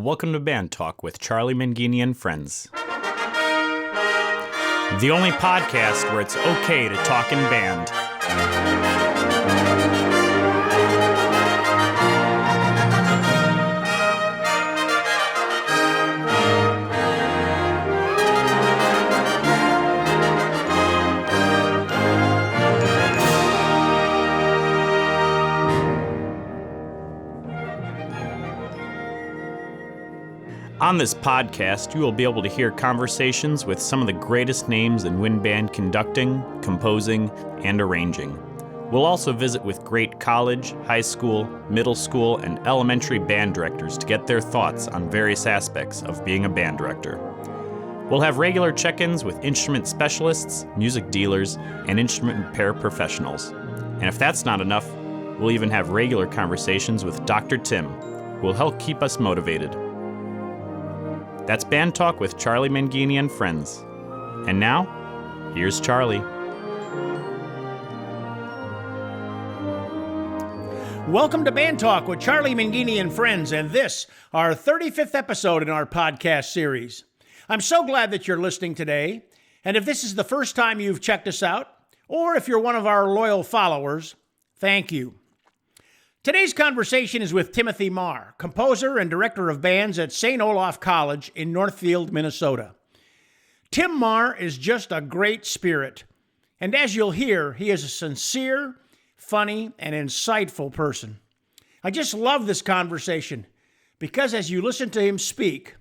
Welcome to Band Talk with Charlie Mangini and friends. The only podcast where it's okay to talk in band. On this podcast, you will be able to hear conversations with some of the greatest names in wind band conducting, composing, and arranging. We'll also visit with great college, high school, middle school, and elementary band directors to get their thoughts on various aspects of being a band director. We'll have regular check-ins with instrument specialists, music dealers, and instrument repair professionals. And if that's not enough, we'll even have regular conversations with Dr. Tim, who will help keep us motivated. That's Band Talk with Charlie Mangini and friends. And now, here's Charlie. Welcome to Band Talk with Charlie Mangini and friends, and this, our 35th episode in our podcast series. I'm so glad that you're listening today, and if this is the first time you've checked us out, or if you're one of our loyal followers, thank you. Today's conversation is with Timothy Mahr, composer and director of bands at St. Olaf College in Northfield, Minnesota. Tim Mahr is just a great spirit, and as you'll hear, he is a sincere, funny, and insightful person. I just love this conversation because as you listen to him speak,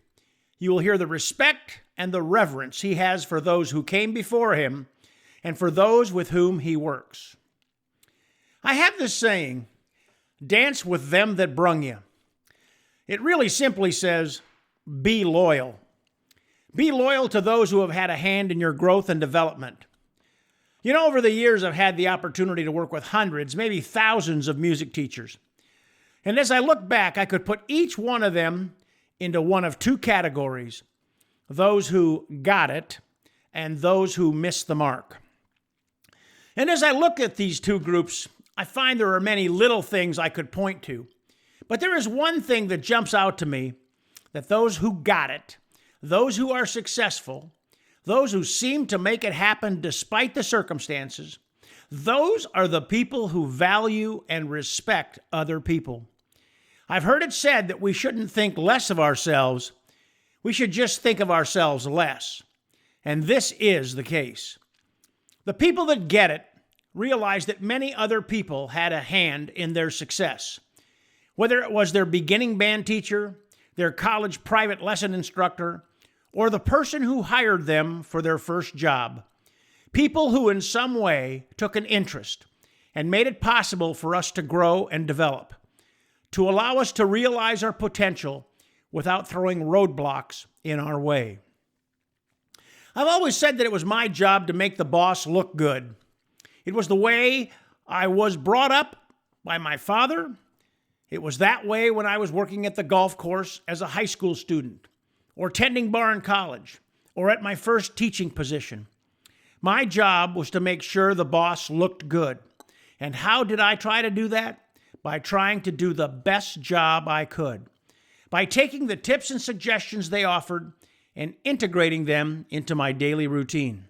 you will hear the respect and the reverence he has for those who came before him and for those with whom he works. I have this saying, dance with them that brung you. It really simply says, be loyal. Be loyal to those who have had a hand in your growth and development. You know, over the years, I've had the opportunity to work with hundreds, maybe thousands of music teachers. And as I look back, I could put each one of them into one of two categories, those who got it and those who missed the mark. And as I look at these two groups, I find there are many little things I could point to, but there is one thing that jumps out to me, that those who got it, those who are successful, those who seem to make it happen despite the circumstances, those are the people who value and respect other people. I've heard it said that we shouldn't think less of ourselves, we should just think of ourselves less, and this is the case. The people that get it realized that many other people had a hand in their success. Whether it was their beginning band teacher, their college private lesson instructor, or the person who hired them for their first job. People who in some way took an interest and made it possible for us to grow and develop, to allow us to realize our potential without throwing roadblocks in our way. I've always said that it was my job to make the boss look good. It was the way I was brought up by my father. It was that way when I was working at the golf course as a high school student, or tending bar in college, or at my first teaching position. My job was to make sure the boss looked good. And how did I try to do that? By trying to do the best job I could. By taking the tips and suggestions they offered and integrating them into my daily routine.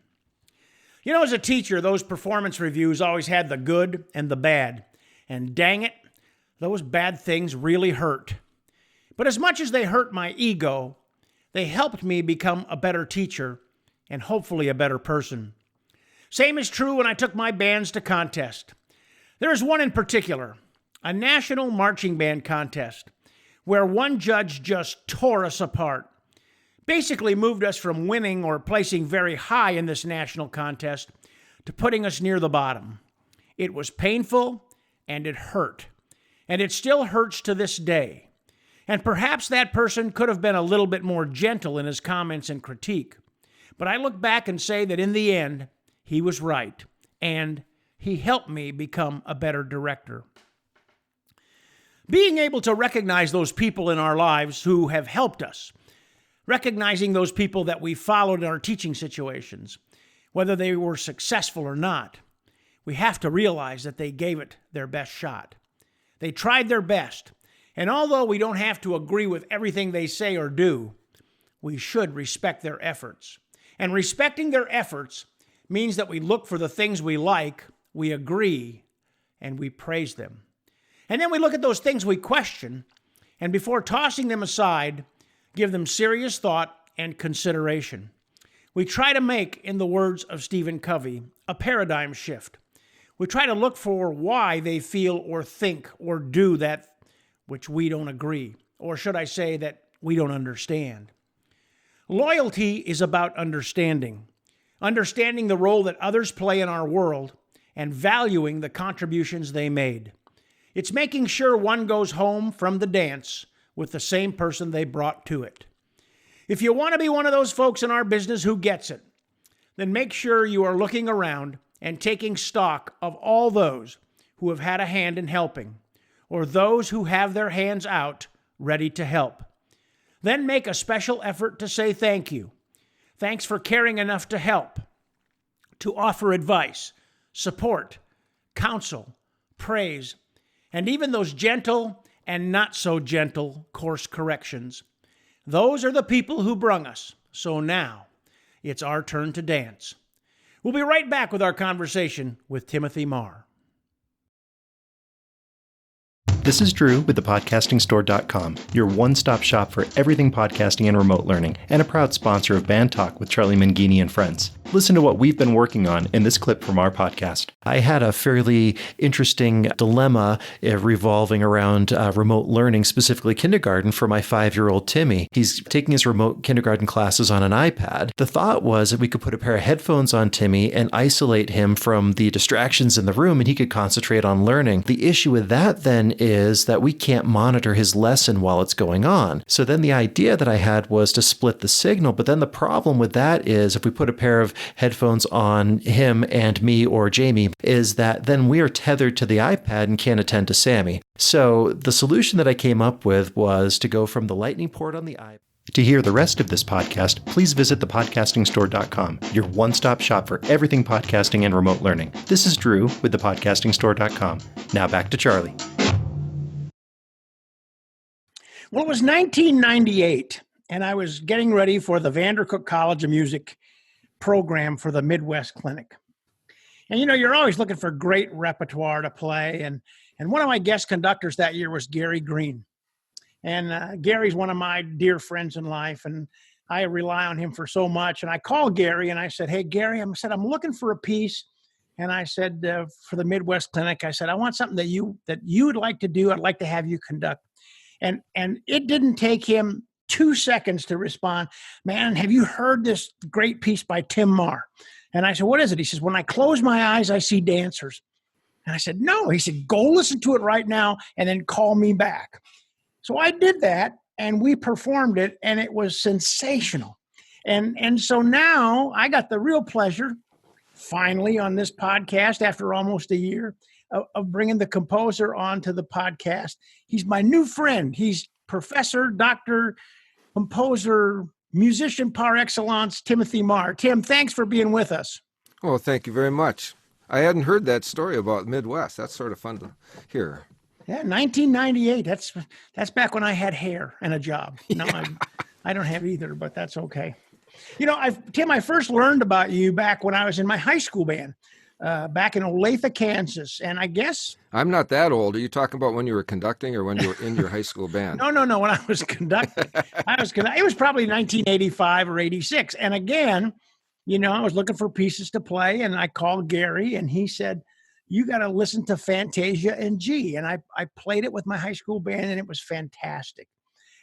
You know, as a teacher, those performance reviews always had the good and the bad. And dang it, those bad things really hurt. But as much as they hurt my ego, they helped me become a better teacher and hopefully a better person. Same is true when I took my bands to contest. There is one in particular, a national marching band contest, where one judge just tore us apart. Basically moved us from winning or placing very high in this national contest to putting us near the bottom. It was painful and it hurt. And it still hurts to this day. And perhaps that person could have been a little bit more gentle in his comments and critique. But I look back and say that in the end, he was right. And he helped me become a better director. Being able to recognize those people in our lives who have helped us, recognizing those people that we followed in our teaching situations, whether they were successful or not, we have to realize that they gave it their best shot. They tried their best, And although we don't have to agree with everything they say or do, we should respect their efforts. And respecting their efforts means that we look for the things we like, we agree, and we praise them. And then we look at those things we question, and before tossing them aside, give them serious thought and consideration. We try to make, in the words of Stephen Covey, a paradigm shift. We try to look for why they feel or think or do that which we don't agree, or should I say that we don't understand. Loyalty is about understanding the role that others play in our world and valuing the contributions they made. It's making sure one goes home from the dance with the same person they brought to it. If you want to be one of those folks in our business who gets it, then make sure you are looking around and taking stock of all those who have had a hand in helping, or those who have their hands out ready to help. Then make a special effort to say thank you. Thanks for caring enough to help, to offer advice, support, counsel, praise, and even those gentle and not so gentle course corrections. Those are the people who brung us. So now it's our turn to dance. We'll be right back with our conversation with Timothy Mahr. This is Drew with thepodcastingstore.com, your one-stop shop for everything podcasting and remote learning, and a proud sponsor of Band Talk with Charlie Mangini and friends. Listen to what we've been working on in this clip from our podcast. I had a fairly interesting dilemma revolving around remote learning, specifically kindergarten, for my 5-year-old Timmy. He's taking his remote kindergarten classes on an iPad. The thought was that we could put a pair of headphones on Timmy and isolate him from the distractions in the room, and he could concentrate on learning. The issue with that then is that we can't monitor his lesson while it's going on. So then the idea that I had was to split the signal, but then the problem with that is if we put a pair of headphones on him and me or Jamie, is that then we are tethered to the iPad and can't attend to Sammy. So the solution that I came up with was to go from the lightning port on the iPad. To hear the rest of this podcast, please visit thepodcastingstore.com, your one-stop shop for everything podcasting and remote learning. This is Drew with thepodcastingstore.com. Now back to Charlie. Well, it was 1998, and I was getting ready for the Vandercook College of Music program for the Midwest Clinic. And, you're always looking for great repertoire to play. And one of my guest conductors that year was Gary Green. And Gary's one of my dear friends in life, and I rely on him for so much. And I called Gary, and I said, "Hey, Gary," I'm looking for a piece. And I said, for the Midwest Clinic, I said, "I want something that you would like to do. I'd like to have you conduct." And it didn't take him 2 seconds to respond. "Man, have you heard this great piece by Tim Mahr?" And I said, "What is it?" He says, "When I close my eyes, I see dancers." And I said, "No." He said, "Go listen to it right now and then call me back." So I did that, and we performed it, and it was sensational. And so now I got the real pleasure, finally, on this podcast after almost a year, of bringing the composer onto the podcast. He's my new friend. He's Professor, Doctor, Composer, Musician par excellence, Timothy Mahr. Tim, thanks for being with us. Oh, thank you very much. I hadn't heard that story about Midwest. That's sort of fun to hear. Yeah, 1998. That's back when I had hair and a job. No, I don't have either, but that's okay. Tim, I first learned about you back when I was in my high school band. Back in Olathe, Kansas. And I guess... I'm not that old. Are you talking about when you were conducting or when you were in your high school band? No. When I was conducting, it was probably 1985 or 86. And again, I was looking for pieces to play, and I called Gary, and he said, "You got to listen to Fantasia in G." And I played it with my high school band, and it was fantastic.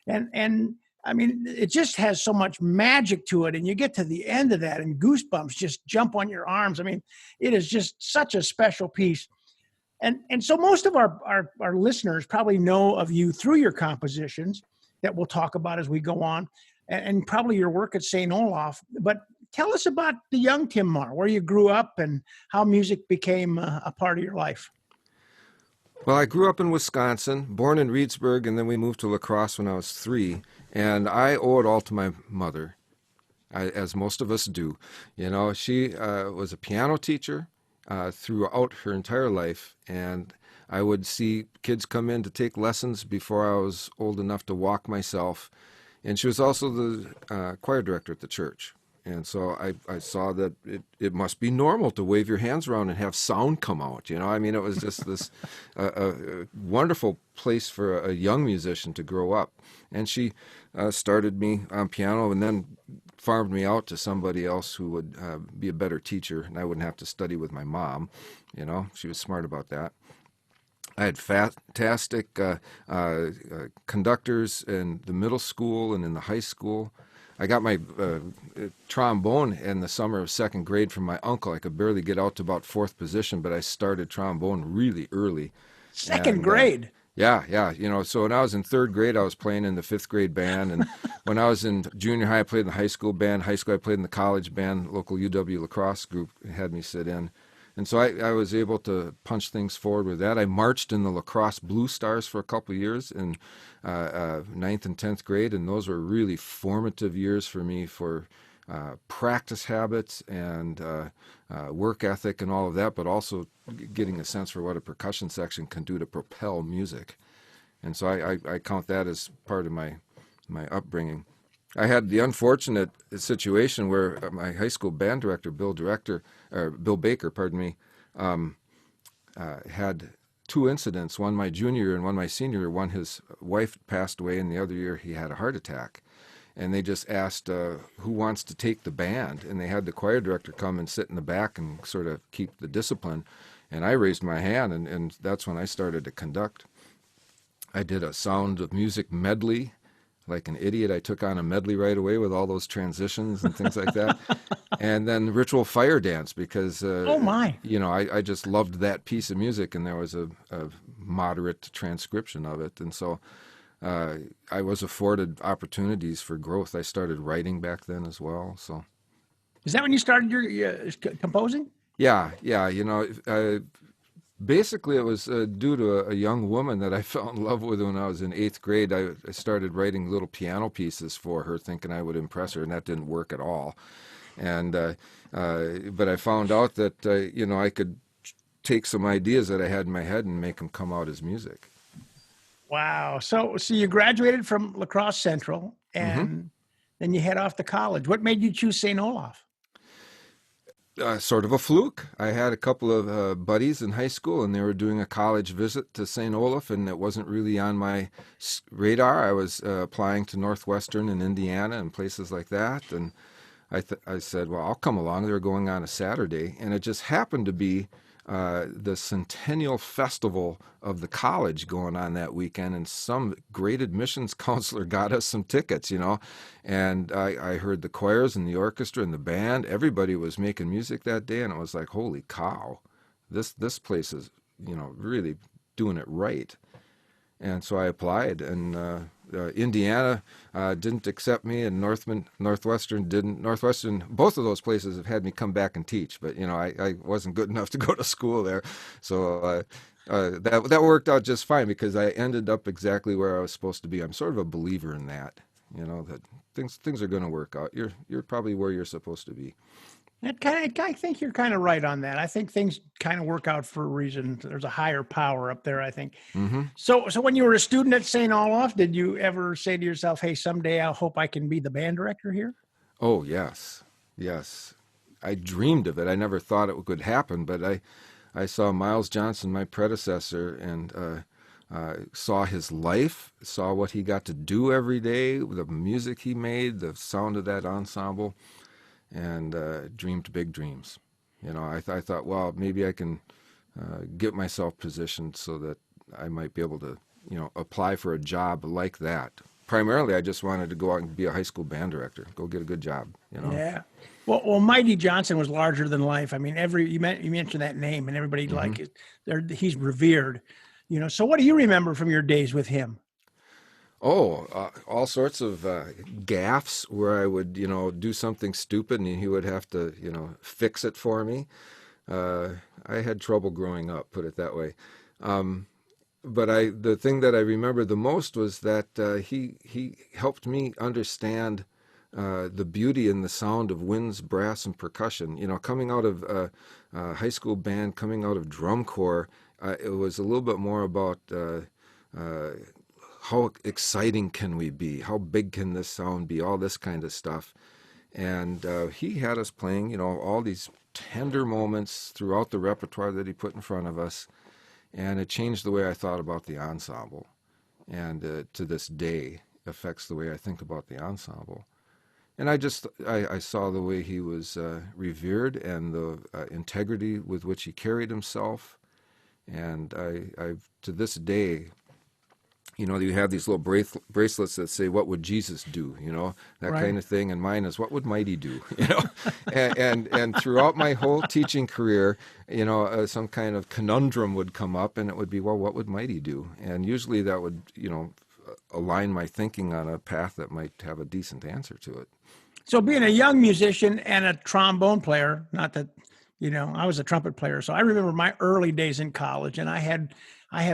And I mean, it just has so much magic to it. And you get to the end of that and goosebumps just jump on your arms. I mean, it is just such a special piece. And so most of our listeners probably know of you through your compositions that we'll talk about as we go on, and probably your work at St. Olaf. But tell us about the young Tim Mahr, where you grew up and how music became a part of your life. Well, I grew up in Wisconsin, born in Reedsburg, and then we moved to La Crosse when I was 3. And I owe it all to my mother, as most of us do. She was a piano teacher throughout her entire life. And I would see kids come in to take lessons before I was old enough to walk myself. And she was also the choir director at the church. And so I saw that it must be normal to wave your hands around and have sound come out. I mean, it was just this a wonderful place for a young musician to grow up. And she started me on piano and then farmed me out to somebody else who would be a better teacher, and I wouldn't have to study with my mom. She was smart about that. I had fantastic conductors in the middle school and in the high school. I got my trombone in the summer of second grade from my uncle. I could barely get out to about fourth position, but I started trombone really early. Second grade? Yeah. So when I was in third grade, I was playing in the fifth grade band. And when I was in junior high, I played in the high school band. High school, I played in the college band. Local UW lacrosse group had me sit in. And so I was able to punch things forward with that. I marched in the lacrosse Blue Stars for a couple of years in ninth and 10th grade, and those were really formative years for me for practice habits and work ethic and all of that, but also getting a sense for what a percussion section can do to propel music. And so I count that as part of my upbringing. I had the unfortunate situation where my high school band director, Bill Baker, had two incidents, one my junior year and one my senior year. One, his wife passed away, and the other year he had a heart attack. And they just asked who wants to take the band, and they had the choir director come and sit in the back and sort of keep the discipline. And I raised my hand, and that's when I started to conduct. I did a Sound of Music medley. Like an idiot, I took on a medley right away with all those transitions and things like that. And then Ritual Fire Dance, because oh my, I just loved that piece of music, and there was a moderate transcription of it, and so I was afforded opportunities for growth. I started writing back then as well. So, is that when you started your composing? Yeah. Basically, it was due to a young woman that I fell in love with when I was in 8th grade. I started writing little piano pieces for her, thinking I would impress her, and that didn't work at all. And but I found out that I could take some ideas that I had in my head and make them come out as music. Wow! So you graduated from La Crosse Central, and then you head off to college. What made you choose St. Olaf? Sort of a fluke. I had a couple of buddies in high school, and they were doing a college visit to St. Olaf, and it wasn't really on my radar. I was applying to Northwestern in Indiana and places like that, and I said, well, I'll come along. They were going on a Saturday, and it just happened to be the Centennial Festival of the college going on that weekend, and some great admissions counselor got us some tickets, and I heard the choirs and the orchestra and the band. Everybody was making music that day, and it was like, holy cow, this place is, really doing it right. And so I applied, and Indiana didn't accept me, and Northwestern didn't. Northwestern, both of those places have had me come back and teach, but I wasn't good enough to go to school there, so that worked out just fine because I ended up exactly where I was supposed to be. I'm sort of a believer in that, that things are going to work out. You're probably where you're supposed to be. I think you're kind of right on that. I think things kind of work out for a reason. There's a higher power up there, I think. Mm-hmm. So when you were a student at St. Olaf, did you ever say to yourself, hey, someday I hope I can be the band director here? Oh, yes. I dreamed of it. I never thought it could happen, but I saw Miles Johnson, my predecessor, and saw his life, saw what he got to do every day, the music he made, the sound of that ensemble, and dreamed big dreams. I thought, well, maybe I can get myself positioned so that I might be able to, apply for a job like that. Primarily, I just wanted to go out and be a high school band director, go get a good job. Yeah. Well, Mighty Johnson was larger than life. I mean, you mentioned that name, and everybody he's revered. So what do you remember from your days with him? Oh, all sorts of gaffes where I would, do something stupid and he would have to, fix it for me. I had trouble growing up, put it that way. But the thing that I remember the most was that he helped me understand the beauty and the sound of winds, brass, and percussion. Coming out of high school band, coming out of drum corps, It was a little bit more about how exciting can we be? How big can this sound be? All this kind of stuff. And he had us playing, all these tender moments throughout the repertoire that he put in front of us. And it changed the way I thought about the ensemble. And to this day, affects the way I think about the ensemble. And I saw the way he was revered and the integrity with which he carried himself. And I to this day, you have these little bracelets that say, "What would Jesus do?" That Right. kind of thing. And mine is, "What would Mighty do?" and throughout my whole teaching career, some kind of conundrum would come up, and it would be, well, what would Mighty do? And usually that would, align my thinking on a path that might have a decent answer to it. So being a young musician and a trombone player, not that, I was a trumpet player. So I remember my early days in college, and I had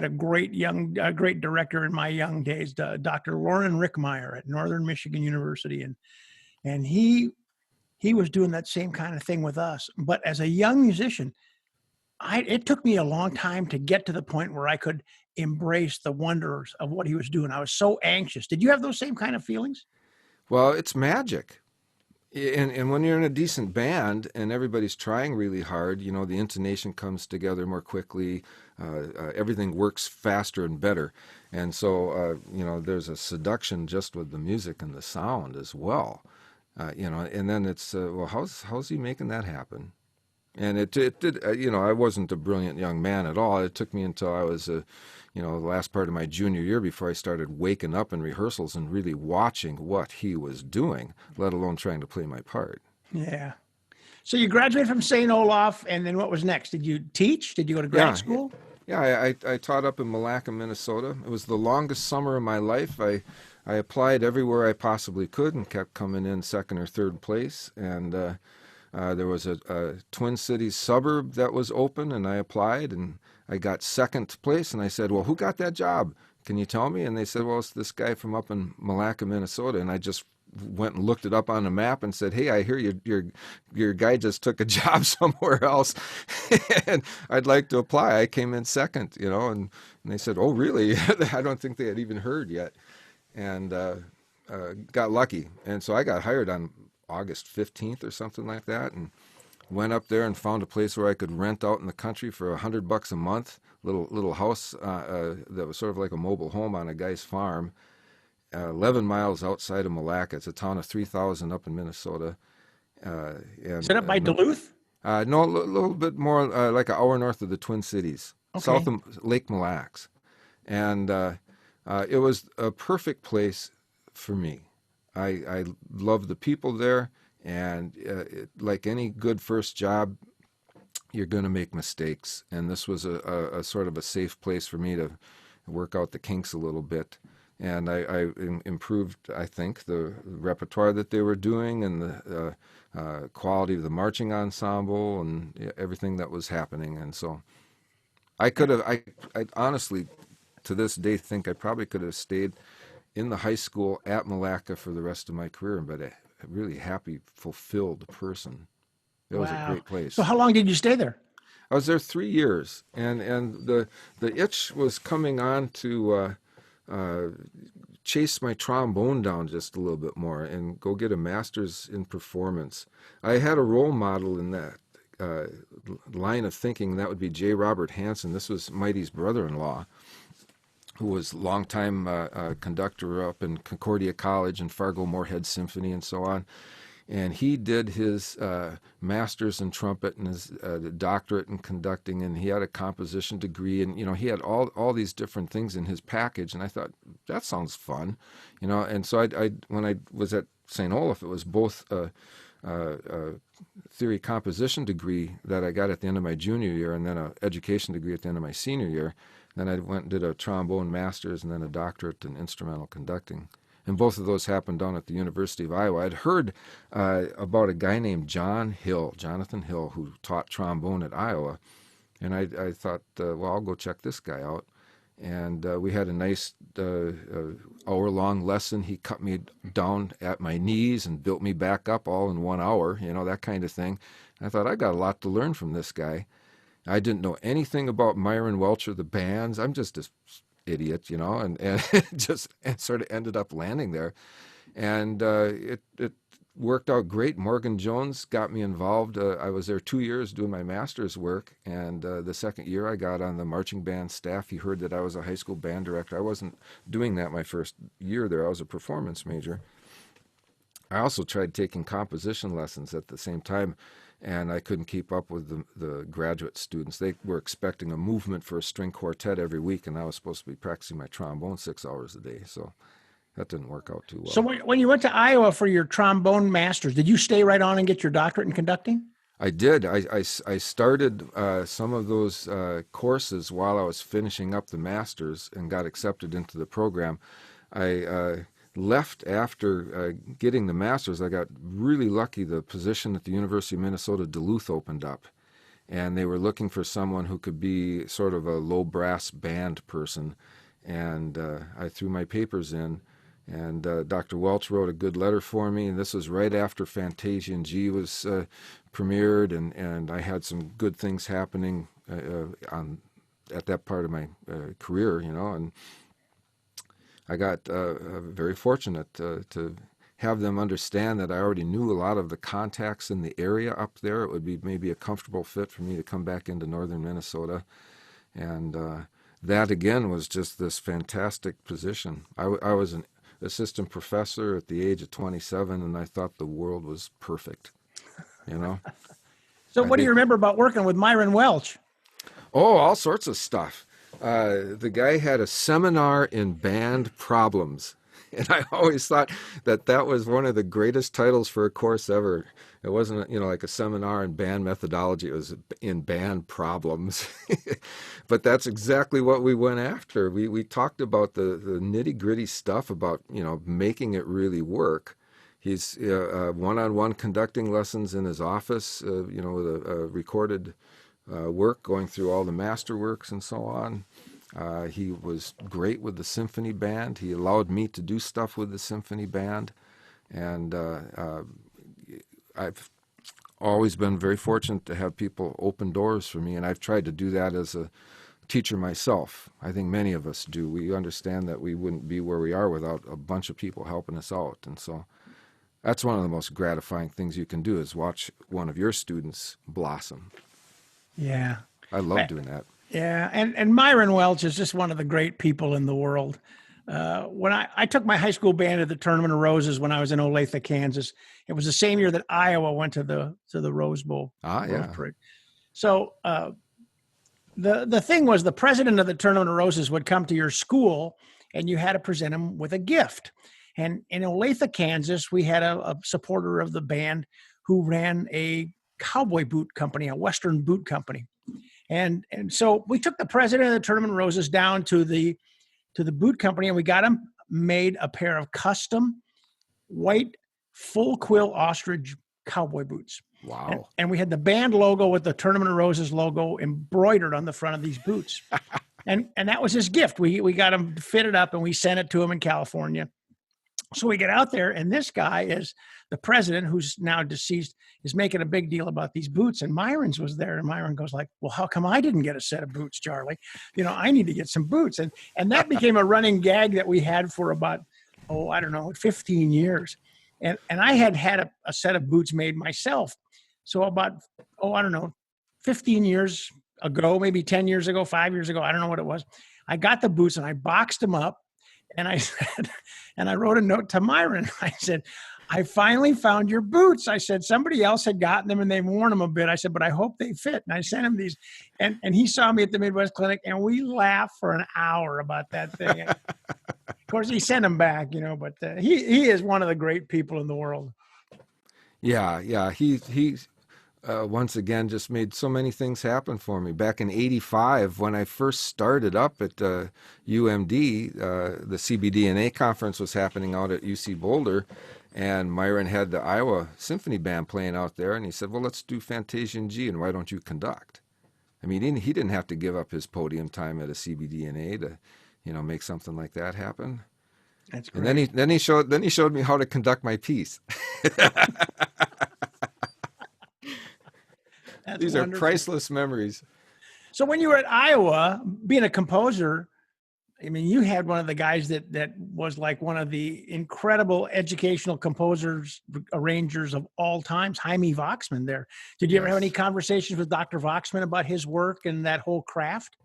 a great director in my young days, Dr. Loren Rickmeyer at Northern Michigan University. And he was doing that same kind of thing with us. But as a young musician, it took me a long time to get to the point where I could embrace the wonders of what he was doing. I was so anxious. Did you have those same kind of feelings? Well, it's magic. And when you're in a decent band and everybody's trying really hard, the intonation comes together more quickly. Everything works faster and better. And so, there's a seduction just with the music and the sound as well. And then it's, well, how's he making that happen? And it did, I wasn't a brilliant young man at all. It took me until I was, the last part of my junior year before I started waking up in rehearsals and really watching what he was doing, let alone trying to play my part. Yeah. So you graduated from St. Olaf, and then what was next? Did you teach? Did you go to grad school? Yeah, I taught up in Malacca, Minnesota. It was the longest summer of my life. I applied everywhere I possibly could and kept coming in second or third place. And there was a Twin Cities suburb that was open, and I applied, and I got second place. And I said, well, who got that job? Can you tell me? And they said, well, it's this guy from up in Malacca, Minnesota. And I just went and looked it up on the map and said, hey, I hear your guy just took a job somewhere else, and I'd like to apply. I came in second, and they said, oh, really? I don't think they had even heard yet, and got lucky. And so I got hired on August 15th or something like that, and went up there and found a place where I could rent out in the country for $100 a month, little house that was sort of like a mobile home on a guy's farm, 11 miles outside of Malacca. It's a town of 3,000 up in Minnesota. Is it up by Duluth? No, a little bit more like an hour north of the Twin Cities, south of Lake Mille Lacs. And it was a perfect place for me. I love the people there, and like any good first job, you're going to make mistakes. And this was a sort of a safe place for me to work out the kinks a little bit. And I improved, I think, the repertoire that they were doing and the quality of the marching ensemble and everything that was happening. And so I honestly, to this day, think I probably could have stayed in the high school at Malacca for the rest of my career, but a really happy, fulfilled person. It was a great place. So how long did you stay there? I was there 3 years, and the itch was coming on to chase my trombone down just a little bit more and go get a master's in performance. I had a role model in that line of thinking, and that would be J. Robert Hansen. This was Mighty's brother-in-law, who was longtime conductor up in Concordia College and Fargo Moorhead Symphony and so on. And he did his master's in trumpet and his doctorate in conducting, and he had a composition degree, and he had all these different things in his package. And I thought, that sounds fun, And so I when I was at St. Olaf, it was both a theory composition degree that I got at the end of my junior year, and then an education degree at the end of my senior year. Then I went and did a trombone master's and then a doctorate in instrumental conducting. And both of those happened down at the University of Iowa. I'd heard about a guy named Jonathan Hill, who taught trombone at Iowa. And I thought, well, I'll go check this guy out. And we had a nice hour-long lesson. He cut me down at my knees and built me back up all in 1 hour, that kind of thing. And I thought, I got a lot to learn from this guy. I didn't know anything about Myron Welch or the bands. I'm just an idiot, and just sort of ended up landing there. And it worked out great. Morgan Jones got me involved. I was there 2 years doing my master's work, and the second year I got on the marching band staff. He heard that I was a high school band director. I wasn't doing that my first year there. I was a performance major. I also tried taking composition lessons at the same time, and I couldn't keep up with the graduate students. They were expecting a movement for a string quartet every week, and I was supposed to be practicing my trombone 6 hours a day. So that didn't work out too well. So when you went to Iowa for your trombone masters, did you stay right on and get your doctorate in conducting? I did. I started some of those courses while I was finishing up the masters and got accepted into the program. I left after getting the masters. I got really lucky. The position at the University of Minnesota Duluth opened up, and they were looking for someone who could be sort of a low brass band person. And I threw my papers in. And Dr. Welch wrote a good letter for me, and this was right after Fantasia in G was premiered, and I had some good things happening at that part of my career, and I got very fortunate to have them understand that I already knew a lot of the contacts in the area up there. It would be maybe a comfortable fit for me to come back into northern Minnesota, and that again was just this fantastic position. I was an assistant professor at the age of 27, and I thought the world was perfect, So what do you remember about working with Myron Welch? Oh, all sorts of stuff. The guy had a seminar in band problems, and I always thought that was one of the greatest titles for a course ever. It wasn't, like a seminar in band methodology. It was in band problems. But that's exactly what we went after. We talked about the nitty-gritty stuff about, making it really work. He's one-on-one conducting lessons in his office, with a recorded work, going through all the master works and so on. He was great with the symphony band. He allowed me to do stuff with the symphony band. And I've always been very fortunate to have people open doors for me, and I've tried to do that as a teacher myself. I think many of us do. We understand that we wouldn't be where we are without a bunch of people helping us out. And so that's one of the most gratifying things you can do, is watch one of your students blossom. Yeah. I love doing that. Yeah, and Myron Welch is just one of the great people in the world. When I took my high school band to the Tournament of Roses when I was in Olathe, Kansas, it was the same year that Iowa went to the Rose Bowl. Yeah. Parade. So the thing was, the president of the Tournament of Roses would come to your school, and you had to present him with a gift. And in Olathe, Kansas, we had a supporter of the band who ran a cowboy boot company, a Western boot company. And so we took the president of the Tournament of Roses down to the boot company, and we got him made a pair of custom white full quill ostrich cowboy boots. Wow. And we had the band logo with the Tournament of Roses logo embroidered on the front of these boots. and that was his gift. We got him fitted up, and we sent it to him in California. So we get out there, and this guy is the president, who's now deceased, is making a big deal about these boots. And Myron's was there, and Myron goes like, "Well, how come I didn't get a set of boots, Charlie? I need to get some boots." And that became a running gag that we had for about, 15 years. And I had a set of boots made myself. So about, 15 years ago, maybe 10 years ago, 5 years ago, I don't know what it was. I got the boots, and I boxed them up. And I said, and I wrote a note to Myron. I said, "I finally found your boots." I said, "Somebody else had gotten them and they've worn them a bit." I said, "But I hope they fit." And I sent him these, and he saw me at the Midwest Clinic, and we laughed for an hour about that thing. And of course, he sent them back, but he is one of the great people in the world. Yeah. He once again just made so many things happen for me. Back in '85, when I first started up at UMD, the CBDNA conference was happening out at UC Boulder, and Myron had the Iowa Symphony Band playing out there, and he said, "Well, let's do Fantasia in G, and why don't you conduct?" I mean, he didn't have to give up his podium time at a CBDNA to, make something like that happen. That's great. And then he showed me how to conduct my piece. These wonderful. are priceless memories. So when you were at Iowa, being a composer, I mean, you had one of the guys that was like one of the incredible educational composers, arrangers of all times, Jaime Voxman there. Did you ever have any Yes. conversations with Dr. Voxman about his work and that whole craft?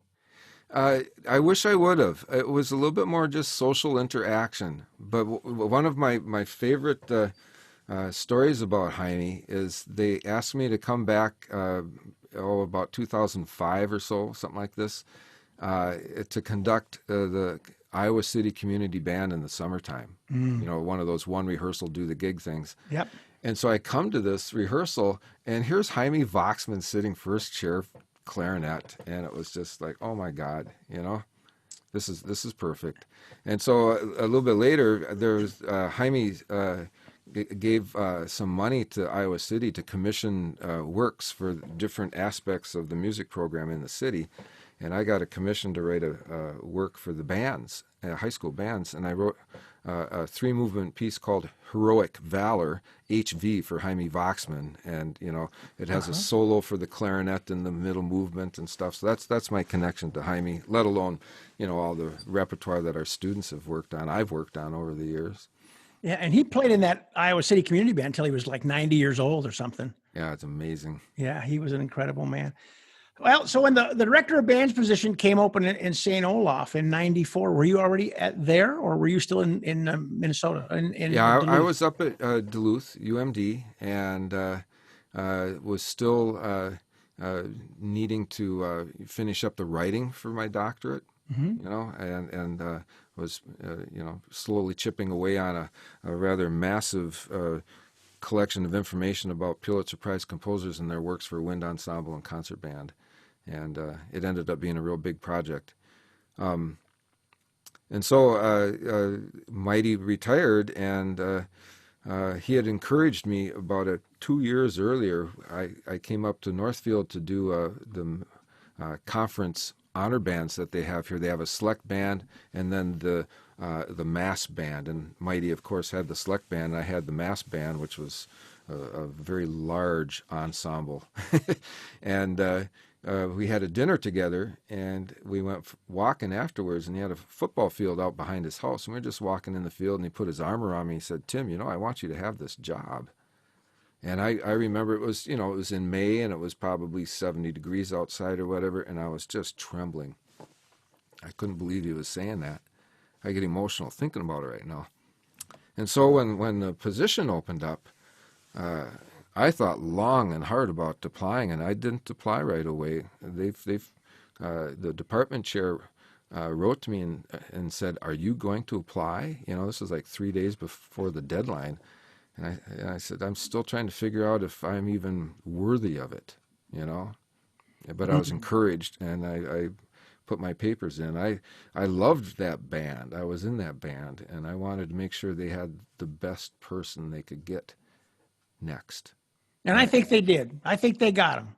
I wish I would have. It was a little bit more just social interaction. But one of my favorite stories about Jaime is they asked me to come back, about 2005 or so, something like this, to conduct the Iowa City Community Band in the summertime. One of those one rehearsal, do the gig things. Yep. And so I come to this rehearsal, and here's Jaime Voxman sitting first chair clarinet, and it was just like, oh my God, this is perfect. And so a little bit later, there's Jaime gave some money to Iowa City to commission works for different aspects of the music program in the city. And I got a commission to write a work for the bands, high school bands, and I wrote a three-movement piece called Heroic Valor, HV for Jaime Voxman, and it has a solo for the clarinet in the middle movement and stuff. So that's my connection to Jaime, let alone all the repertoire that our students have worked on. I've worked on over the years. Yeah, and he played in that Iowa City Community Band until he was like 90 years old or something. Yeah, it's amazing. Yeah, he was an incredible man. Well, so when the director of bands position came open in St. Olaf in '94, were you already there, or were you still in Minnesota? I was up at Duluth, UMD, and was still needing to finish up the writing for my doctorate. And was slowly chipping away on a rather massive collection of information about Pulitzer Prize composers and their works for wind ensemble and concert band. And it ended up being a real big project. And so Mighty retired, and he had encouraged me about 2 years earlier. I came up to Northfield to do the conference honor bands that they have here. They have a select band and then the mass band. And Mighty, of course, had the select band. And I had the mass band, which was a very large ensemble. And we had a dinner together, and we went walking afterwards, and he had a football field out behind his house. And we were just walking in the field, and he put his arm around me. He said, "Tim, I want you to have this job." And I remember it was in May, and it was probably 70 degrees outside or whatever, and I was just trembling. I couldn't believe he was saying that. I get emotional thinking about it right now. And so when the position opened up, I thought long and hard about applying, and I didn't apply right away. The department chair wrote to me and said, "Are you going to apply?" This was like 3 days before the deadline. And I said, "I'm still trying to figure out if I'm even worthy of it, But I was encouraged, and I put my papers in. I loved that band. I was in that band, and I wanted to make sure they had the best person they could get next. And I think they did. I think they got him.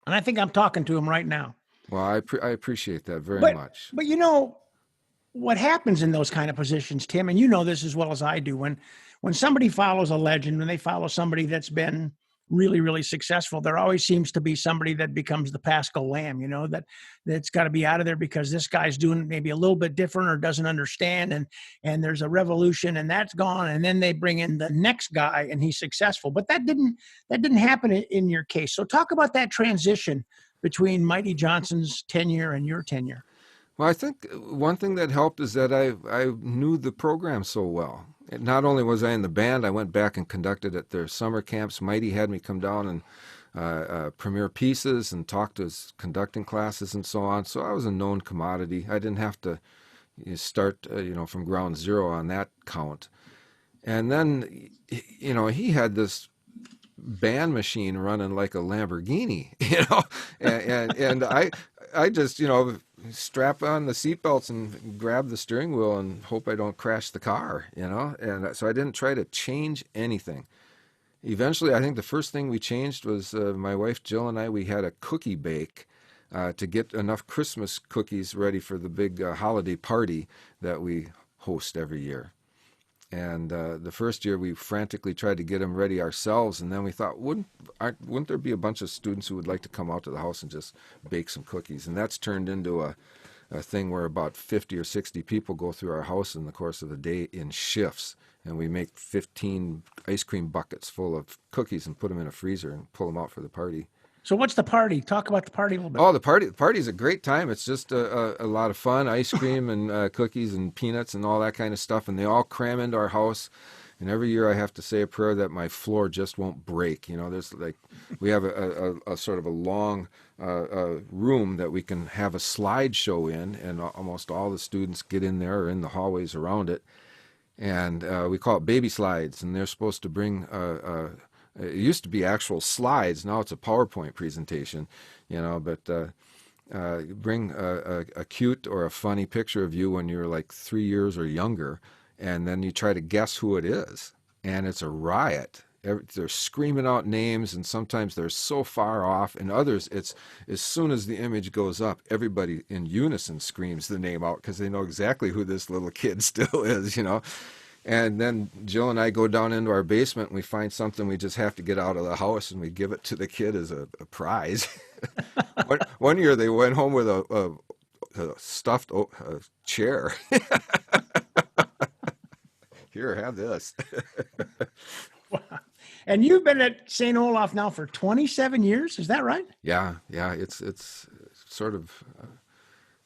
And I think I'm talking to him right now. Well, I appreciate that very much. But what happens in those kind of positions, Tim, and you know this as well as I do, when somebody follows a legend, when they follow somebody that's been really, really successful, there always seems to be somebody that becomes the Paschal Lamb, that's got to be out of there because this guy's doing maybe a little bit different or doesn't understand. And there's a revolution and that's gone. And then they bring in the next guy and he's successful. But that didn't happen in your case. So talk about that transition between Mighty Johnson's tenure and your tenure. Well, I think one thing that helped is that I knew the program so well. Not only was I in the band, I went back and conducted at their summer camps. Mighty had me come down and premiere pieces and talk to his conducting classes and so on. So I was a known commodity. I didn't have to start, from ground zero on that count. And then, he had this band machine running like a Lamborghini, and I just, strap on the seatbelts and grab the steering wheel and hope I don't crash the car, and so I didn't try to change anything. Eventually, I think the first thing we changed was my wife Jill and we had a cookie bake to get enough Christmas cookies ready for the big holiday party that we host every year. And the first year we frantically tried to get them ready ourselves, and then we thought, wouldn't there be a bunch of students who would like to come out to the house and just bake some cookies? And that's turned into a thing where about 50 or 60 people go through our house in the course of a day in shifts, and we make 15 ice cream buckets full of cookies and put them in a freezer and pull them out for the party. So what's the party? Talk about the party a little bit. Oh, the party's a great time. It's just a lot of fun, ice cream and cookies and peanuts and all that kind of stuff, and they all cram into our house. And every year I have to say a prayer that my floor just won't break. There's we have a sort of a long room that we can have a slideshow in, and almost all the students get in there or in the hallways around it. And we call it baby slides, and they're supposed to bring it used to be actual slides. Now it's a PowerPoint presentation, but bring a cute or a funny picture of you when you're like 3 years or younger, and then you try to guess who it is. And it's a riot. They're screaming out names, and sometimes they're so far off. And others, it's as soon as the image goes up, everybody in unison screams the name out because they know exactly who this little kid still is, And then Jill and I go down into our basement and we find something we just have to get out of the house, and we give it to the kid as a prize. One year they went home with a stuffed chair. Here, have this. Wow. And you've been at St. Olaf now for 27 years. Is that right? Yeah. It's sort of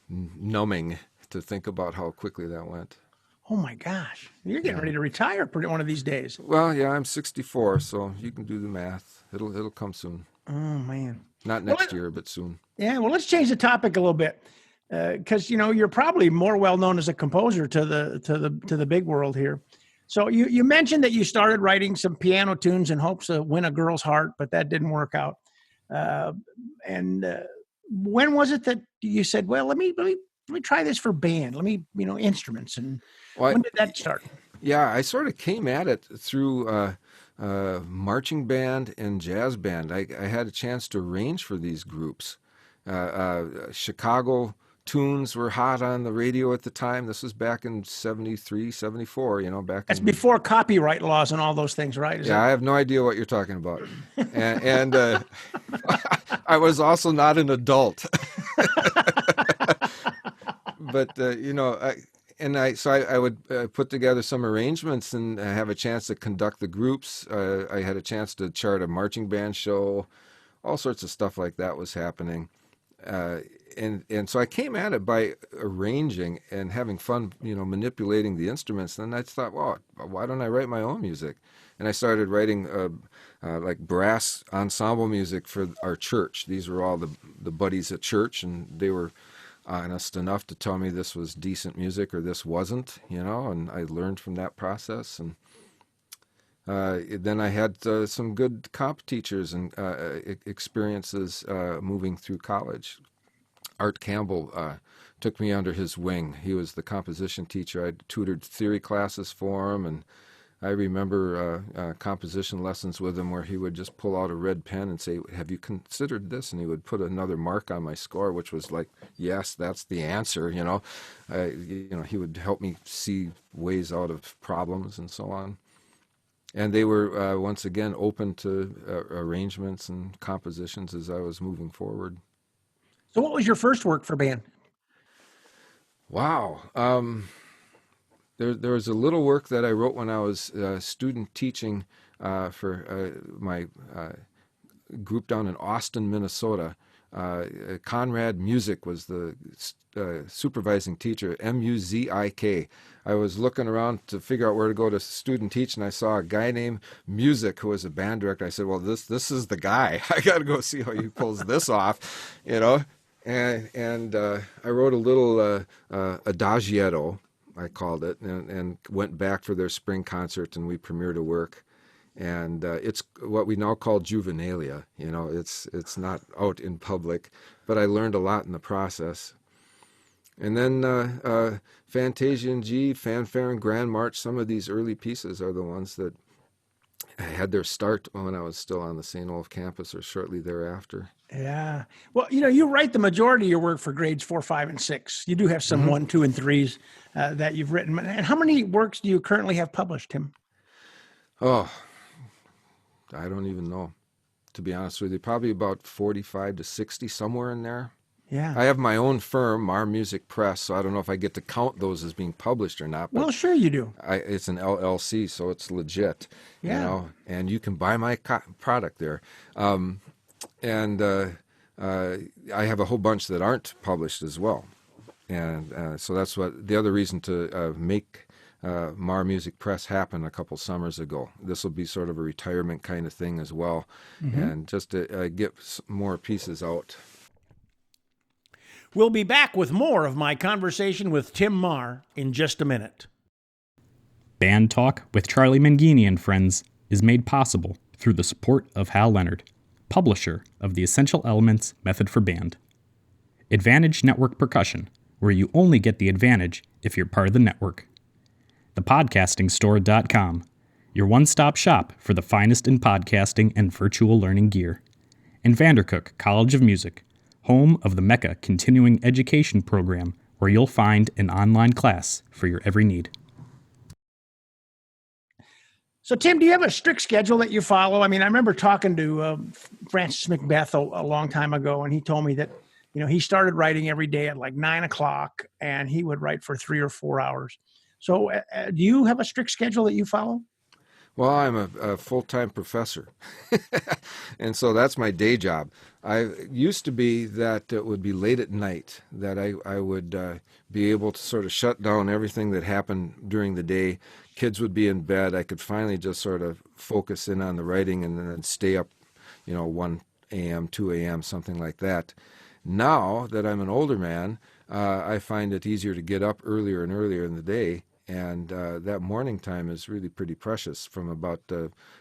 numbing to think about how quickly that went. Oh my gosh. You're getting ready to retire one of these days. Well, yeah, I'm 64, so you can do the math. It'll come soon. Oh man. Not next year, but soon. Yeah, well, let's change the topic a little bit. Because you're probably more well known as a composer to the big world here. So you mentioned that you started writing some piano tunes in hopes to win a girl's heart, but that didn't work out. And when was it that you said, "Well, let me try this for band. Let me instruments"? And when did that start? Yeah, I sort of came at it through marching band and jazz band. I had a chance to arrange for these groups. Chicago tunes were hot on the radio at the time. This was back in 73, 74, That's before copyright laws and all those things, right? I have no idea what you're talking about. And I was also not an adult. But, I would put together some arrangements and have a chance to conduct the groups. I had a chance to chart a marching band show. All sorts of stuff like that was happening. And so I came at it by arranging and having fun, manipulating the instruments. And I thought, well, why don't I write my own music? And I started writing like brass ensemble music for our church. These were all the buddies at church, and they were honest enough to tell me this was decent music or this wasn't, and I learned from that process. And then I had some good comp teachers and experiences moving through college. Art Campbell took me under his wing. He was the composition teacher. I tutored theory classes for him, and I remember composition lessons with him where he would just pull out a red pen and say, "Have you considered this?" And he would put another mark on my score, which was like, "Yes, that's the answer." He would help me see ways out of problems and so on. And they were once again open to arrangements and compositions as I was moving forward. So what was your first work for band? Wow. There was a little work that I wrote when I was student teaching for my group down in Austin, Minnesota. Conrad Music was the supervising teacher, Muzik. I was looking around to figure out where to go to student teach, and I saw a guy named Music who was a band director. I said, well, this is the guy. I got to go see how he pulls this off, And I wrote a little adagietto, I called it, and went back for their spring concert, and we premiered a work. And it's what we now call juvenilia. It's not out in public, but I learned a lot in the process. And then Fantasia in G, Fanfare and Grand March, some of these early pieces are the ones that had their start when I was still on the St. Olaf campus or shortly thereafter. Yeah. Well, you write the majority of your work for grades 4, 5, and 6. You do have some 1, 2, and 3s that you've written. And how many works do you currently have published, Tim? Oh, I don't even know, to be honest with you. Probably about 45 to 60, somewhere in there. Yeah. I have my own firm, Mahr Music Press, so I don't know if I get to count those as being published or not. But well, sure you do. it's an LLC, so it's legit, Yeah. and you can buy my product there. And I have a whole bunch that aren't published as well. And so that's what the other reason to make Mahr Music Press happen a couple summers ago. This will be sort of a retirement kind of thing as well, and just to get more pieces out. We'll be back with more of my conversation with Tim Mahr in just a minute. Band Talk with Charlie Mangini and Friends is made possible through the support of Hal Leonard, publisher of the Essential Elements Method for Band. Advantage Network Percussion, where you only get the advantage if you're part of the network. ThePodcastingStore.com, your one-stop shop for the finest in podcasting and virtual learning gear. And Vandercook College of Music, home of the Mecca Continuing Education Program, where you'll find an online class for your every need. So, Tim, do you have a strict schedule that you follow? I mean, I remember talking to Francis Macbeth a long time ago, and he told me that, he started writing every day at like 9 o'clock, and he would write for 3 or 4 hours. So do you have a strict schedule that you follow? Well, I'm a full-time professor, and so that's my day job. I used to be that it would be late at night, that I would be able to sort of shut down everything that happened during the day. Kids would be in bed. I could finally just sort of focus in on the writing and then stay up, 1 a.m., 2 a.m., something like that. Now that I'm an older man, I find it easier to get up earlier and earlier in the day. And that morning time is really pretty precious, from about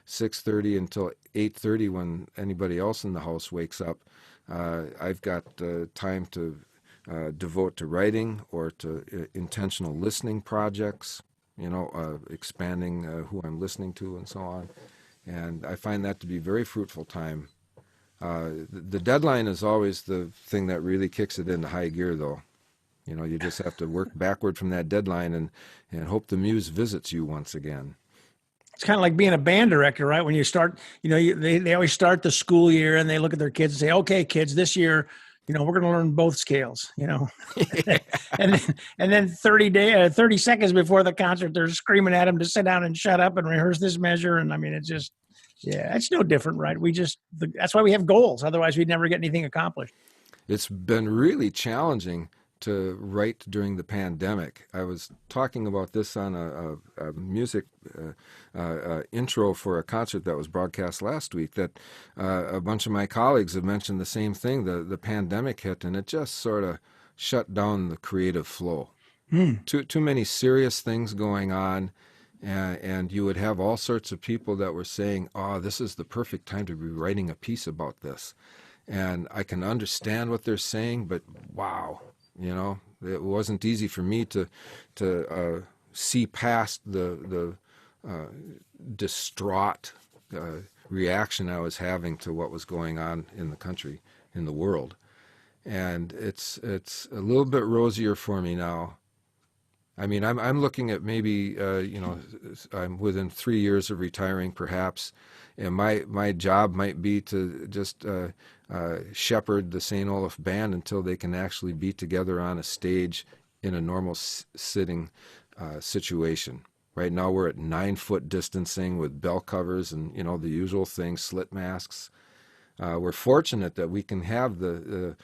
6:30 until 8:30 when anybody else in the house wakes up. I've got time to devote to writing or to intentional listening projects, expanding who I'm listening to and so on. And I find that to be very fruitful time. The deadline is always the thing that really kicks it into high gear, though. You just have to work backward from that deadline and hope the muse visits you once again. It's kind of like being a band director, right? When you start, they always start the school year and they look at their kids and say, okay, kids, this year, we're going to learn both scales, and then 30 seconds before the concert, they're screaming at them to sit down and shut up and rehearse this measure. And I mean, it's just, it's no different, right? That's why we have goals. Otherwise we'd never get anything accomplished. It's been really challenging to write during the pandemic. I was talking about this on a music intro for a concert that was broadcast last week, that a bunch of my colleagues have mentioned the same thing. The pandemic hit, and it just sort of shut down the creative flow. Too many serious things going on, and you would have all sorts of people that were saying, this is the perfect time to be writing a piece about this. And I can understand what they're saying, but wow. It wasn't easy for me to see past the distraught reaction I was having to what was going on in the country, in the world. And it's a little bit rosier for me now. I mean, I'm looking at maybe I'm within 3 years of retiring, perhaps, and my job might be to just shepherd the St. Olaf band until they can actually be together on a stage in a normal sitting situation. Right now we're at 9-foot distancing with bell covers and the usual things, slit masks. We're fortunate that we can have the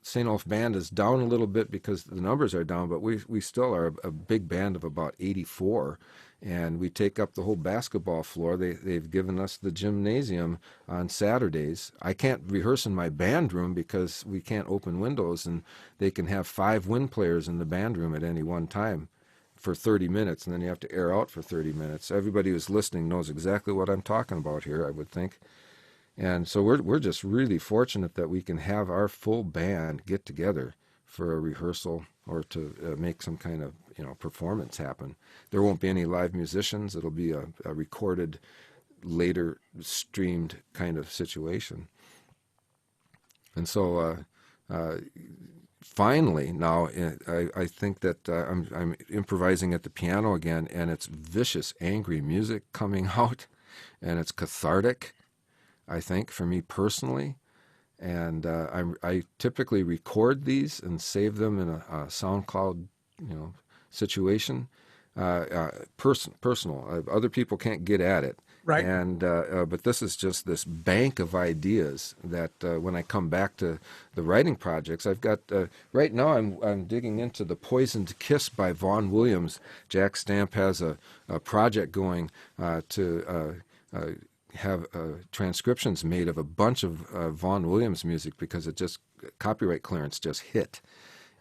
St. Olaf band is down a little bit because the numbers are down, but we still are a big band of about 84, and we take up the whole basketball floor. They've given us the gymnasium on Saturdays. I can't rehearse in my band room because we can't open windows, and they can have 5 wind players in the band room at any one time for 30 minutes, and then you have to air out for 30 minutes. Everybody who's listening knows exactly what I'm talking about here, I would think. And so we're just really fortunate that we can have our full band get together for a rehearsal or to make some kind of performance happen. There won't be any live musicians. It'll be a recorded later streamed kind of situation. And so finally now I think that I'm improvising at the piano again, and it's vicious, angry music coming out, and it's cathartic, I think, for me personally. And I typically record these and save them in a SoundCloud, situation. Personal. Other people can't get at it. Right. And but this is just this bank of ideas that when I come back to the writing projects, I've got right now I'm digging into The Poisoned Kiss by Vaughan Williams. Jack Stamp has a project going to have transcriptions made of a bunch of Vaughan Williams music, because it just copyright clearance just hit.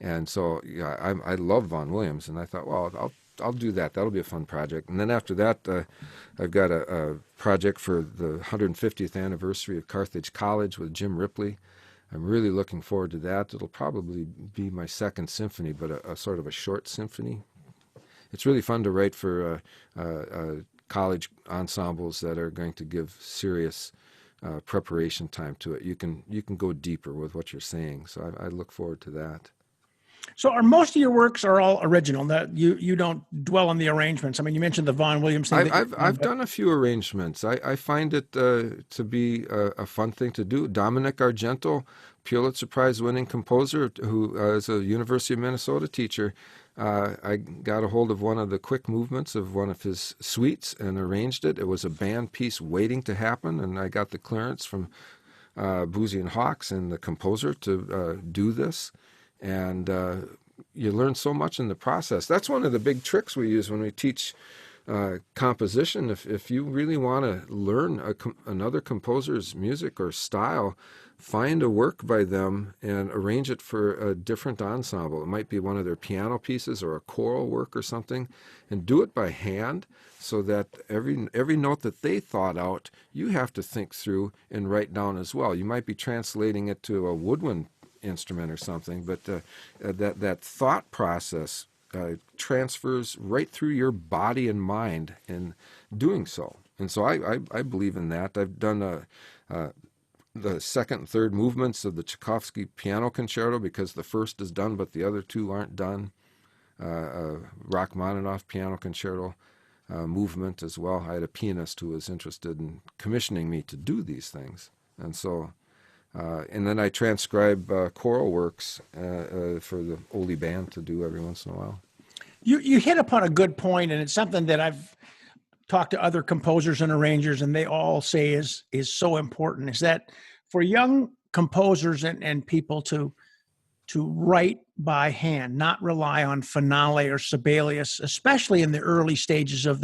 And so I love Vaughan Williams, and I thought, well, I'll do that. That'll be a fun project. And then after that, I've got a project for the 150th anniversary of Carthage College with Jim Ripley. I'm really looking forward to that. It'll probably be my second symphony, but a sort of a short symphony. It's really fun to write for college ensembles that are going to give serious preparation time to it. You can go deeper with what you're saying. So I look forward to that. So are most of your works are all original? That you don't dwell on the arrangements. I mean, you mentioned the Vaughan Williams thing. I've done a few arrangements. I find it to be a fun thing to do. Dominic Argento, Pulitzer Prize winning composer, who is a University of Minnesota teacher, I got a hold of one of the quick movements of one of his suites and arranged it. It was a band piece waiting to happen, and I got the clearance from Boozy and Hawks and the composer to do this. And you learn so much in the process. That's one of the big tricks we use when we teach composition. If you really want to learn another composer's music or style, find a work by them and arrange it for a different ensemble. It might be one of their piano pieces or a choral work or something, and do it by hand, so that every note that they thought out, you have to think through and write down as well. You might be translating it to a woodwind instrument or something, but that thought process transfers right through your body and mind in doing so. And so I believe in that. I've done the second and third movements of the Tchaikovsky piano concerto, because the first is done but the other two aren't done. Rachmaninoff piano concerto movement as well. I had a pianist who was interested in commissioning me to do these things, and so and then I transcribe choral works for the Oli band to do every once in a while. You hit upon a good point, and it's something that I've talked to other composers and arrangers, and they all say is so important, is that for young composers and people to write by hand, not rely on finale or Sibelius, especially in the early stages of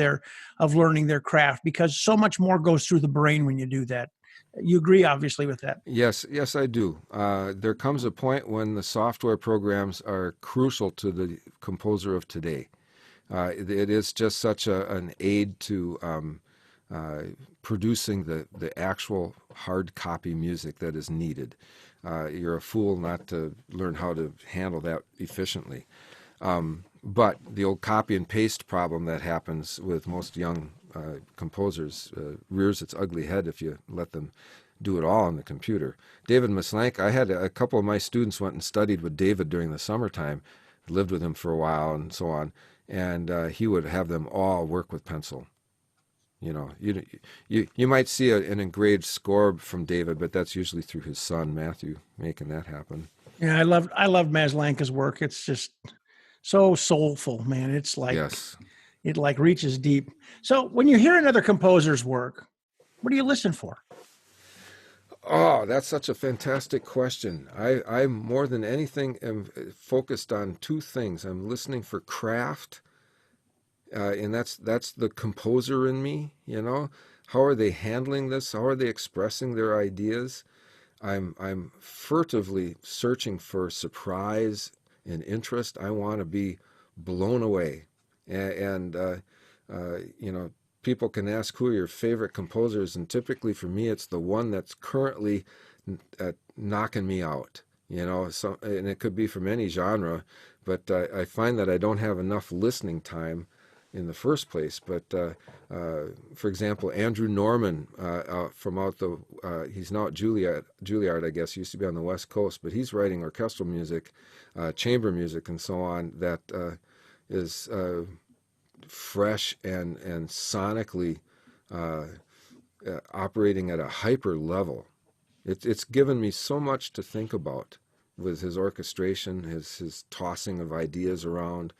learning their craft, because so much more goes through the brain when you do that. You agree, obviously, with that? Yes, I do. There comes a point when the software programs are crucial to the composer of today. It is just such an aid to producing the actual hard copy music that is needed. You're a fool not to learn how to handle that efficiently. But the old copy and paste problem that happens with most young composers rears its ugly head if you let them do it all on the computer. David Maslanka, I had a couple of my students went and studied with David during the summertime, lived with him for a while and so on, and he would have them all work with pencil. You might see an engraved score from David, but that's usually through his son Matthew making that happen. Yeah, I love Maslanka's work. It's just so soulful, man. It's like, yes. It like reaches deep. So when you hear another composer's work, what do you listen for? Oh, that's such a fantastic question. I more than anything am focused on two things. I'm listening for craft, and that's the composer in me. How are they handling this? How are they expressing their ideas? I'm furtively searching for surprise and interest. I want to be blown away. And people can ask who are your favorite composers, and typically for me it's the one that's currently knocking me out. And it could be from any genre, but I find that I don't have enough listening time in the first place. But for example, Andrew Norman from out the he's now at Juilliard, I guess. He used to be on the West Coast, but he's writing orchestral music, chamber music, and so on. That is fresh and sonically operating at a hyper level. It's given me so much to think about with his orchestration, his tossing of ideas around,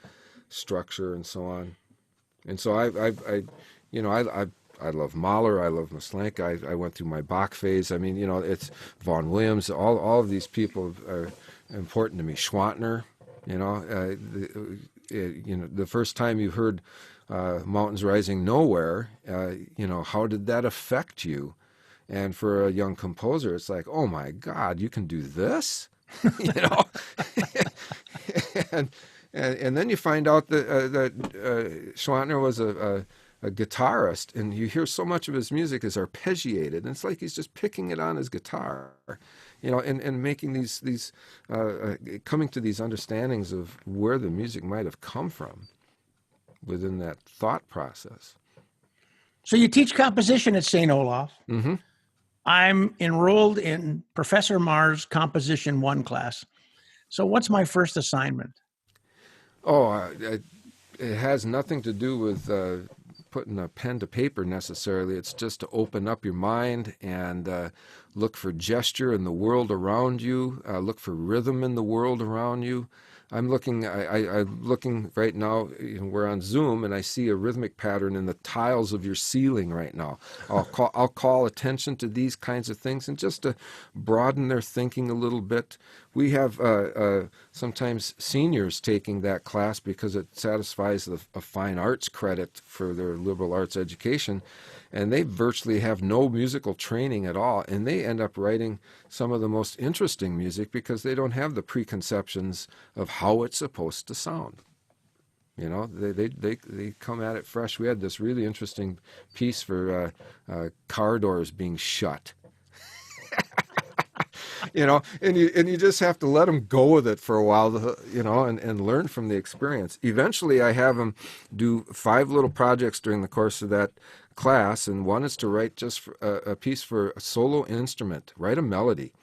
structure, and so on. And so I love Mahler, I love Maslenka. I went through my Bach phase. I mean, it's Vaughan Williams. All of these people are important to me. Schwantner, the first time you heard Mountains Rising Nowhere, how did that affect you? And for a young composer, it's like, oh my God, you can do this, and then you find out that Schwantner was a guitarist, and you hear so much of his music is arpeggiated, and it's like he's just picking it on his guitar, and making these coming to these understandings of where the music might have come from within that thought process. So you teach composition at St. Olaf. Mm-hmm. I'm enrolled in Professor Mahr's Composition 1 class. So what's my first assignment? It has nothing to do with putting a pen to paper necessarily. It's just to open up your mind and look for gesture in the world around you, look for rhythm in the world around you. I'm looking right now, we're on Zoom, and I see a rhythmic pattern in the tiles of your ceiling right now. I'll call attention to these kinds of things, and just to broaden their thinking a little bit. We have sometimes seniors taking that class because it satisfies a fine arts credit for their liberal arts education, and they virtually have no musical training at all, and they end up writing some of the most interesting music because they don't have the preconceptions of how it's supposed to sound. They come at it fresh. We had this really interesting piece for car doors being shut. And you just have to let them go with it for a while, and learn from the experience. Eventually, I have them do 5 little projects during the course of that class, and one is to write just a piece for a solo instrument, write a melody,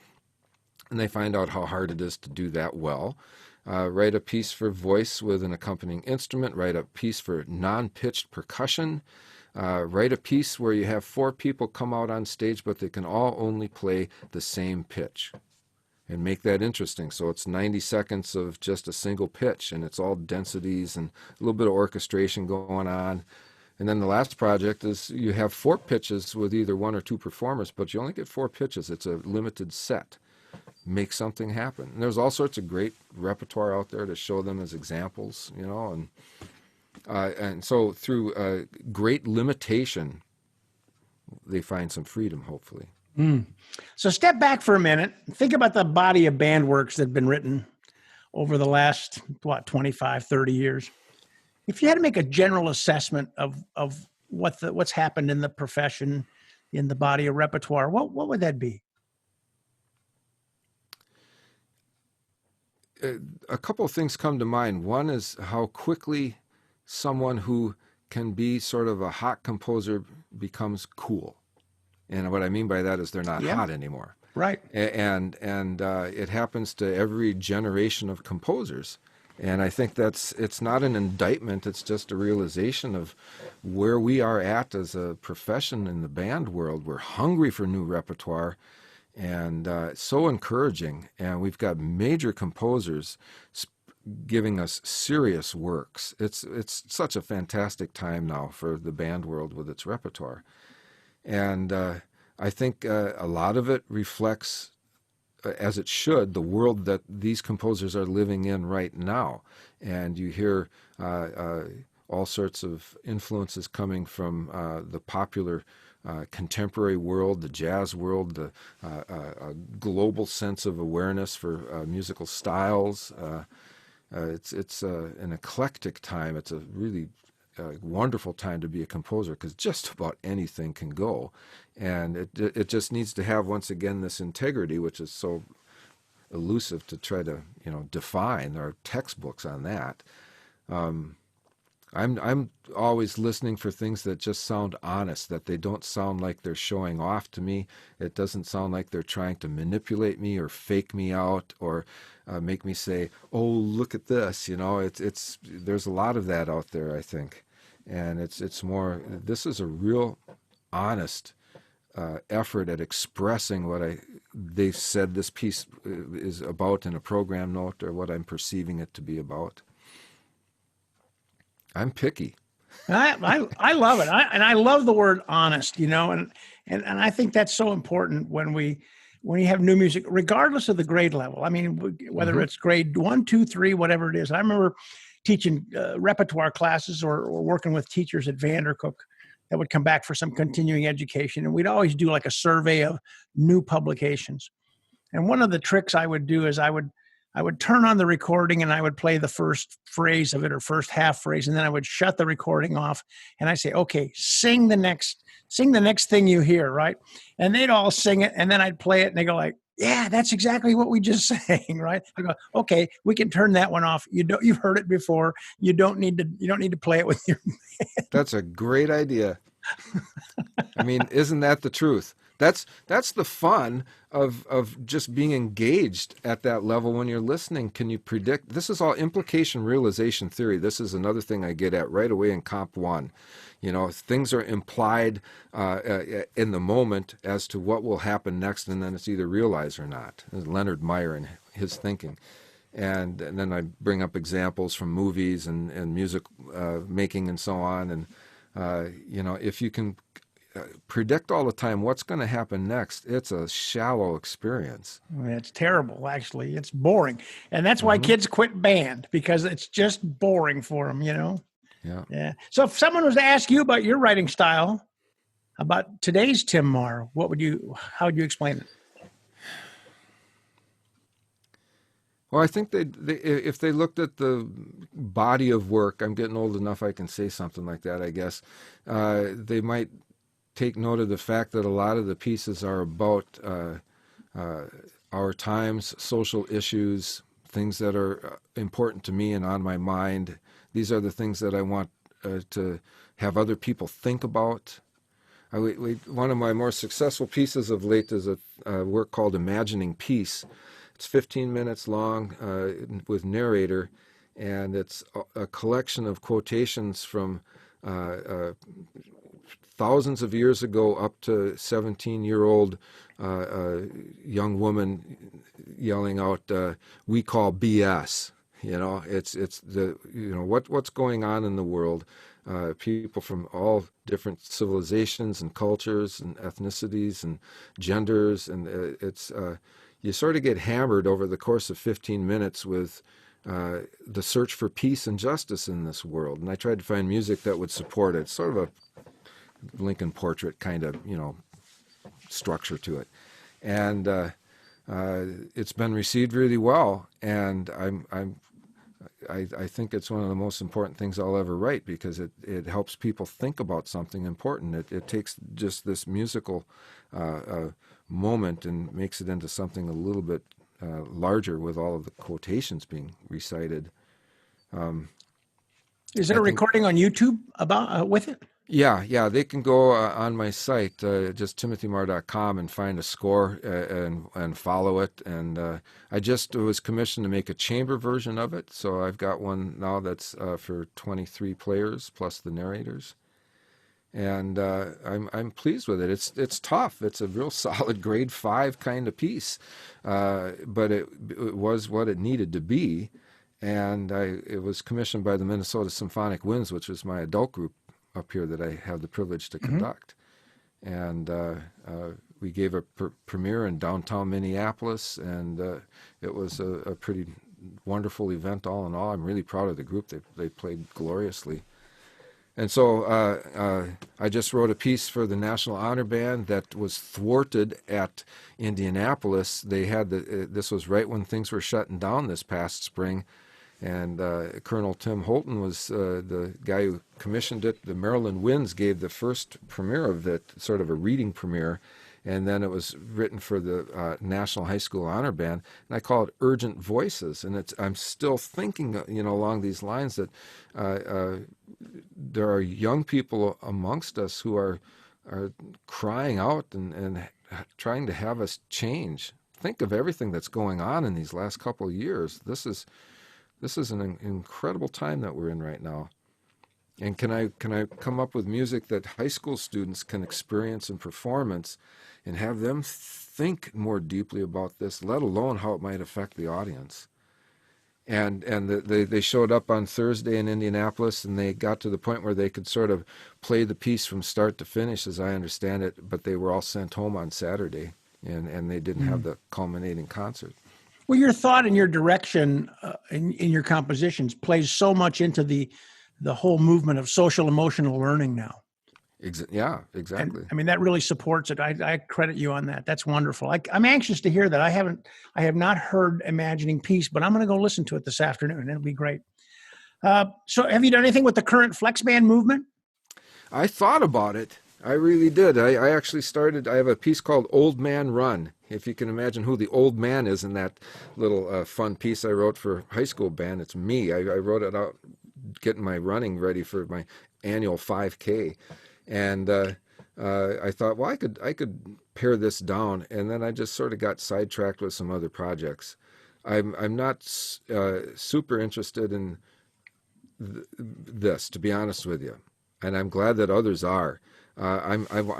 and they find out how hard it is to do that well. Write a piece for voice with an accompanying instrument, write a piece for non-pitched percussion, write a piece where you have 4 people come out on stage, but they can all only play the same pitch, and make that interesting. So it's 90 seconds of just a single pitch, and it's all densities and a little bit of orchestration going on. And then the last project is you have 4 pitches with either 1 or 2 performers, but you only get 4 pitches. It's a limited set. Make something happen. And there's all sorts of great repertoire out there to show them as examples, and so through great limitation, they find some freedom, hopefully. So step back for a minute. Think about the body of band works that have been written over the last, 25, 30 years. If you had to make a general assessment of what's happened in the profession, in the body of repertoire, what would that be? A couple of things come to mind. One is how quickly someone who can be sort of a hot composer becomes cool. And what I mean by that is they're not hot anymore. Right. And it happens to every generation of composers. And I think it's not an indictment, it's just a realization of where we are at as a profession in the band world. We're hungry for new repertoire, and it's so encouraging. And we've got major composers giving us serious works. It's such a fantastic time now for the band world with its repertoire. And I think a lot of it reflects, as it should, the world that these composers are living in right now. And you hear all sorts of influences coming from the popular contemporary world, the jazz world, the global sense of awareness for musical styles. It's an eclectic time. It's a really wonderful time to be a composer because just about anything can go. And it just needs to have, once again, this integrity, which is so elusive to try to define. There are textbooks on that. I'm always listening for things that just sound honest, that they don't sound like they're showing off to me. It doesn't sound like they're trying to manipulate me or fake me out or make me say, "Oh, look at this." It's there's a lot of that out there, I think, and it's more. This is a real honest effort at expressing what they said this piece is about in a program note, or what I'm perceiving it to be about. I'm picky. I love it. I love the word honest, and I think that's so important when you have new music, regardless of the grade level. I mean, whether it's grade 1, 2, 3, whatever it is. I remember teaching repertoire classes or working with teachers at Vandercook that would come back for some continuing education. And we'd always do like a survey of new publications. And one of the tricks I would do is I would turn on the recording and I would play the first phrase of it or first half phrase. And then I would shut the recording off and I say, okay, sing the next thing you hear. Right. And they'd all sing it. And then I'd play it and they go like, yeah, that's exactly what we just sang. Right. I go, okay, we can turn that one off. You've heard it before. You don't need to play it with your. That's a great idea. I mean, isn't that the truth? That's the fun of just being engaged at that level when you're listening. Can you predict? This is all implication realization theory. This is another thing I get at right away in Comp 1. Things are implied in the moment as to what will happen next, and then it's either realized or not. Leonard Mahr and his thinking. And then I bring up examples from movies and music making and so on. And, if you can predict all the time what's going to happen next, it's a shallow experience. It's terrible, actually. It's boring. And that's why kids quit band, because it's just boring for them, Yeah. So if someone was to ask you about your writing style, about today's Tim Mahr, how would you explain it? Well, I think if they looked at the body of work, I'm getting old enough I can say something like that, I guess, they might take note of the fact that a lot of the pieces are about our times, social issues, things that are important to me and on my mind. These are the things that I want to have other people think about. One of my more successful pieces of late is a work called Imagining Peace. It's 15 minutes long with narrator, and it's a collection of quotations from thousands of years ago up to 17-year-old young woman yelling out, "We call BS." It's the what's going on in the world. People from all different civilizations and cultures and ethnicities and genders, and it's you sort of get hammered over the course of 15 minutes with the search for peace and justice in this world. And I tried to find music that would support it. Sort of a Lincoln portrait kind of, structure to it. And it's been received really well. And I think it's one of the most important things I'll ever write, because it helps people think about something important. It takes just this musical moment and makes it into something a little bit larger, with all of the quotations being recited. Is it a recording on YouTube about with it? Yeah, they can go on my site, just timothymahr.com, and find a score and follow it. And I just was commissioned to make a chamber version of it, so I've got one now that's for 23 players plus the narrators. And I'm pleased with it. It's tough. It's a real solid grade 5 kind of piece, but it was what it needed to be. And it was commissioned by the Minnesota Symphonic Winds, which was my adult group up here that I have the privilege to conduct. And we gave a premiere in downtown Minneapolis, and it was a pretty wonderful event all in all. I'm really proud of the group. They played gloriously. And so I just wrote a piece for the National Honor Band that was thwarted at Indianapolis. They had this was right when things were shutting down this past spring. And Colonel Tim Holton was the guy who commissioned it. The Maryland Winds gave the first premiere of it, sort of a reading premiere, and then it was written for the National High School Honor Band, and I call it Urgent Voices. And I'm still thinking, along these lines that there are young people amongst us who are crying out and trying to have us change. Think of everything that's going on in these last couple of years. This is an incredible time that we're in right now. And can I come up with music that high school students can experience in performance and have them think more deeply about this, let alone how it might affect the audience? And they showed up on Thursday in Indianapolis, and they got to the point where they could sort of play the piece from start to finish, as I understand it, but they were all sent home on Saturday, and they didn't have the culminating concert. Well, your thought and your direction in your compositions plays so much into the whole movement of social emotional learning now. Yeah, exactly. And, that really supports it. I credit you on that. That's wonderful. I'm anxious to hear that. I have not heard Imagining Peace, but I'm going to go listen to it this afternoon. It'll be great. So have you done anything with the current flex band movement? I thought about it. I really did. I actually started, I have a piece called Old Man Run. If you can imagine who the old man is in that little fun piece I wrote for high school band, it's me. I wrote it out getting my running ready for my annual 5K. And I thought, well, I could pare this down, and then I just sort of got sidetracked with some other projects. I'm not super interested in this, to be honest with you, and I'm glad that others are. I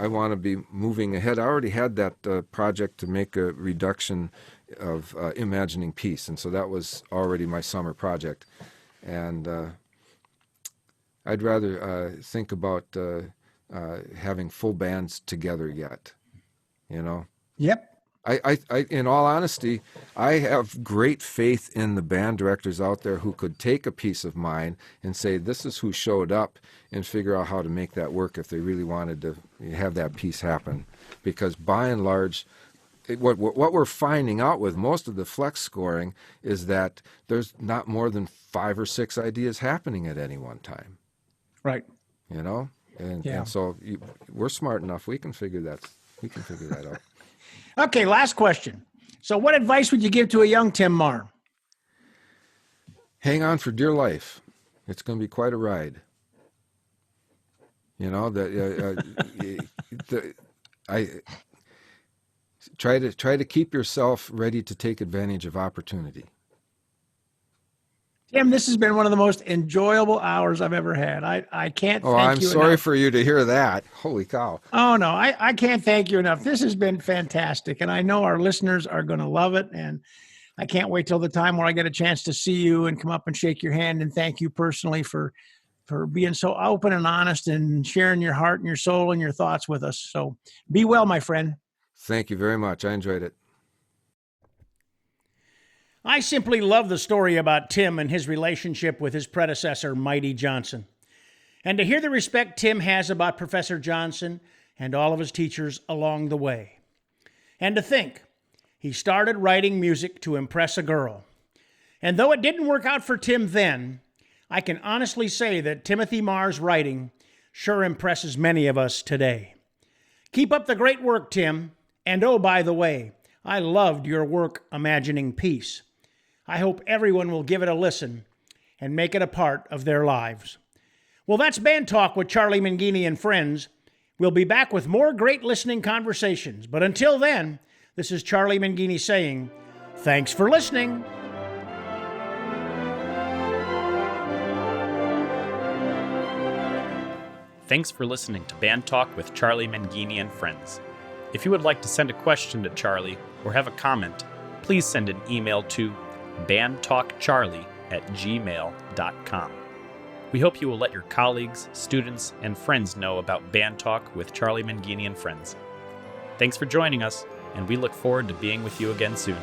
want to be moving ahead. I already had that project to make a reduction of Imagining Peace, and so that was already my summer project. And I'd rather think about having full bands together yet, Yep. I in all honesty, I have great faith in the band directors out there who could take a piece of mine and say, this is who showed up, and figure out how to make that work if they really wanted to have that piece happen. Because by and large, what we're finding out with most of the flex scoring is that there's not more than 5 or 6 ideas happening at any one time. Right. And so we're smart enough. We can figure that out. Okay, last question. So what advice would you give to a young Tim Mahr? Hang on for dear life. It's going to be quite a ride. I try to keep yourself ready to take advantage of opportunity. Tim, this has been one of the most enjoyable hours I've ever had. I can't thank you enough. I'm sorry for you to hear that. Holy cow. Oh, no, I can't thank you enough. This has been fantastic, and I know our listeners are going to love it, and I can't wait till the time where I get a chance to see you and come up and shake your hand and thank you personally for being so open and honest and sharing your heart and your soul and your thoughts with us. So be well, my friend. Thank you very much. I enjoyed it. I simply love the story about Tim and his relationship with his predecessor, Mighty Johnson. And to hear the respect Tim has about Professor Johnson and all of his teachers along the way. And to think, he started writing music to impress a girl. And though it didn't work out for Tim then, I can honestly say that Timothy Mahr's writing sure impresses many of us today. Keep up the great work, Tim. And oh, by the way, I loved your work Imagining Peace. I hope everyone will give it a listen and make it a part of their lives. Well, that's Band Talk with Charlie Mangini and friends. We'll be back with more great listening conversations. But until then, this is Charlie Mangini saying, thanks for listening. Thanks for listening to Band Talk with Charlie Mangini and friends. If you would like to send a question to Charlie or have a comment, please send an email to bandtalkcharlie@gmail.com. We hope you will let your colleagues, students, and friends know about Band Talk with Charlie Mangini and friends. Thanks for joining us, and we look forward to being with you again soon.